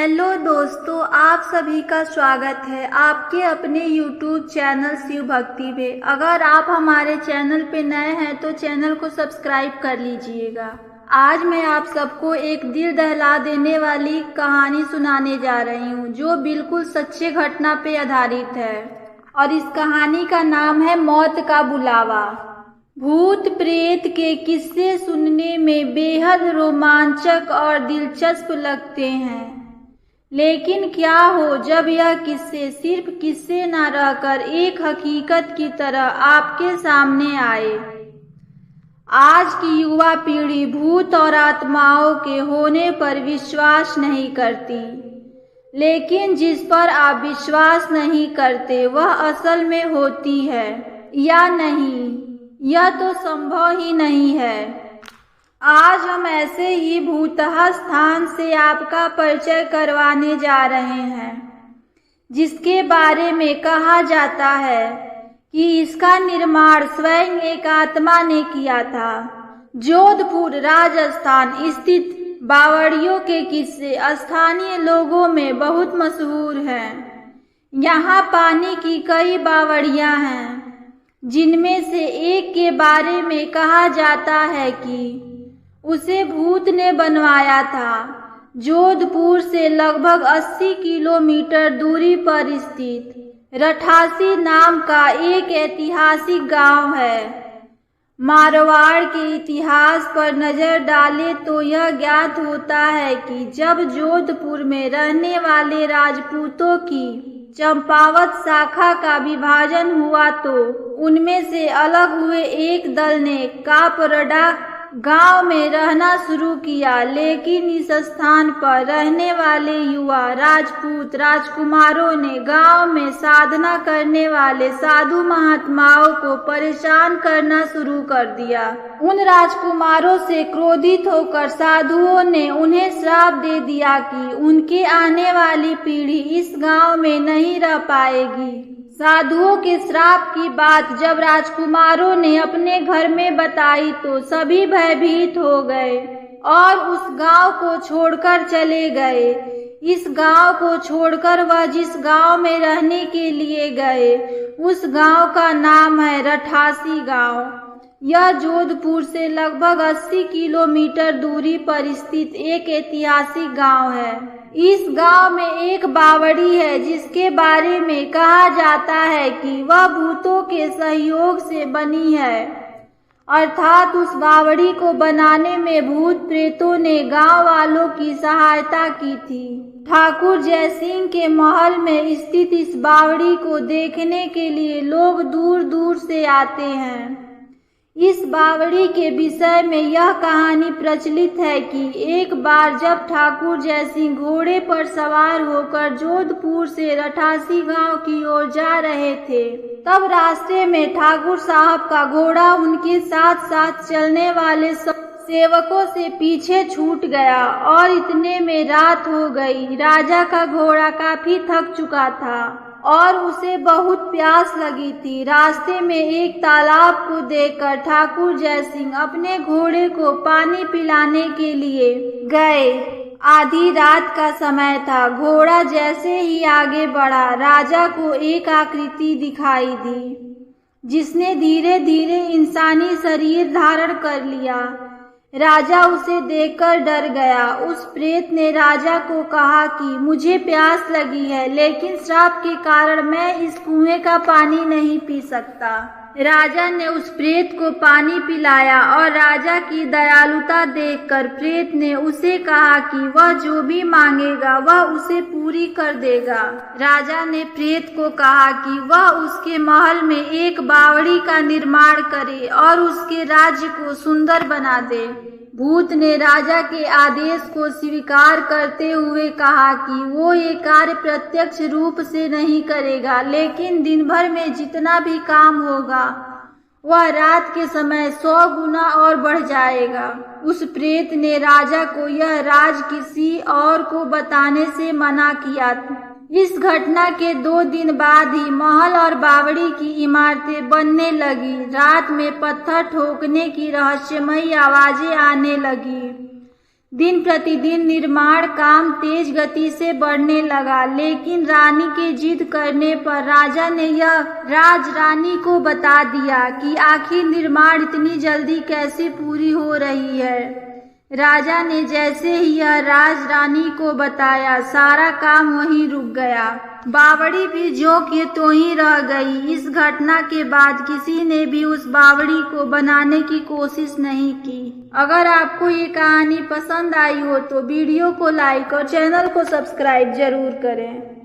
Hello दोस्तों, आप सभी का स्वागत है आपके अपने YouTube चैनल शिव भक्ति में। अगर आप हमारे चैनल पे नए हैं तो चैनल को सब्सक्राइब कर लीजिएगा। आज मैं आप सबको एक दिल दहला देने वाली कहानी सुनाने जा रही हूँ जो बिल्कुल सच्चे घटना पे आधारित है और इस कहानी का नाम है मौत का बुलावा। भूत प्रेत के किस्से सुनने में बेहद रोमांचक और दिलचस्प लगते हैं, लेकिन क्या हो जब यह किस्से सिर्फ किस्से न रहकर एक हकीकत की तरह आपके सामने आए। आज की युवा पीढ़ी भूत और आत्माओं के होने पर विश्वास नहीं करती, लेकिन जिस पर आप विश्वास नहीं करते वह असल में होती है या नहीं, यह तो संभव ही नहीं है। आज हम ऐसे ही भूतहा स्थान से आपका परिचय करवाने जा रहे हैं जिसके बारे में कहा जाता है कि इसका निर्माण स्वयं एक आत्मा ने किया था। जोधपुर राजस्थान स्थित बावड़ियों के किस्से स्थानीय लोगों में बहुत मशहूर हैं। यहाँ पानी की कई बावड़ियाँ हैं, जिनमें से एक के बारे में कहा जाता है कि उसे भूत ने बनवाया था। जोधपुर से लगभग 80 किलोमीटर दूरी पर स्थित रठासी नाम का एक ऐतिहासिक गांव है। मारवाड़ के इतिहास पर नजर डालें तो यह ज्ञात होता है कि जब जोधपुर में रहने वाले राजपूतों की चंपावत शाखा का विभाजन हुआ तो उनमें से अलग हुए एक दल ने कापरडा गांव में रहना शुरू किया, लेकिन इस स्थान पर रहने वाले युवा राजपूत राजकुमारों ने गांव में साधना करने वाले साधु महात्माओं को परेशान करना शुरू कर दिया। उन राजकुमारों से क्रोधित होकर साधुओं ने उन्हें श्राप दे दिया कि उनके आने वाली पीढ़ी इस गांव में नहीं रह पाएगी। साधुओं के श्राप की बात जब राजकुमारों ने अपने घर में बताई तो सभी भयभीत हो गए और उस गांव को छोड़कर चले गए। इस गांव को छोड़कर वह जिस गांव में रहने के लिए गए उस गांव का नाम है रठासी गांव। यह जोधपुर से लगभग 80 किलोमीटर दूरी पर स्थित एक ऐतिहासिक गांव है। इस गांव में एक बावड़ी है जिसके बारे में कहा जाता है कि वह भूतों के सहयोग से बनी है, अर्थात उस बावड़ी को बनाने में भूत प्रेतों ने गांव वालों की सहायता की थी। ठाकुर जयसिंह के महल में स्थित इस बावड़ी को देखने के लिए लोग दूर दूर से आते हैं। इस बावड़ी के विषय में यह कहानी प्रचलित है कि एक बार जब ठाकुर जयसिंह घोड़े पर सवार होकर जोधपुर से रठासी गांव की ओर जा रहे थे, तब रास्ते में ठाकुर साहब का घोड़ा उनके साथ साथ चलने वाले सेवकों से पीछे छूट गया और इतने में रात हो गई। राजा का घोड़ा काफी थक चुका था और उसे बहुत प्यास लगी थी। रास्ते में एक तालाब को देखकर ठाकुर जयसिंह अपने घोड़े को पानी पिलाने के लिए गए। आधी रात का समय था। घोड़ा जैसे ही आगे बढ़ा, राजा को एक आकृति दिखाई दी जिसने धीरे धीरे इंसानी शरीर धारण कर लिया। राजा उसे देखकर डर गया। उस प्रेत ने राजा को कहा कि मुझे प्यास लगी है, लेकिन श्राप के कारण मैं इस कुएं का पानी नहीं पी सकता। राजा ने उस प्रेत को पानी पिलाया और राजा की दयालुता देखकर प्रेत ने उसे कहा कि वह जो भी मांगेगा वह उसे पूरी कर देगा। राजा ने प्रेत को कहा कि वह उसके महल में एक बावड़ी का निर्माण करे और उसके राज्य को सुंदर बना दे। भूत ने राजा के आदेश को स्वीकार करते हुए कहा कि वो ये कार्य प्रत्यक्ष रूप से नहीं करेगा, लेकिन दिन भर में जितना भी काम होगा वह रात के समय 100 गुना और बढ़ जाएगा। उस प्रेत ने राजा को यह राज किसी और को बताने से मना किया। इस घटना के 2 दिन बाद ही महल और बावड़ी की इमारतें बनने लगी। रात में पत्थर ठोकने की रहस्यमयी आवाजें आने लगी। दिन प्रतिदिन निर्माण काम तेज गति से बढ़ने लगा, लेकिन रानी के जिद करने पर राजा ने यह राज रानी को बता दिया कि आखिर निर्माण इतनी जल्दी कैसे पूरी हो रही है। राजा ने जैसे ही यह राज रानी को बताया, सारा काम वहीं रुक गया। बावड़ी भी ज्यों की त्यों ही रह गई। इस घटना के बाद किसी ने भी उस बावड़ी को बनाने की कोशिश नहीं की। अगर आपको ये कहानी पसंद आई हो तो वीडियो को लाइक और चैनल को सब्सक्राइब जरूर करें।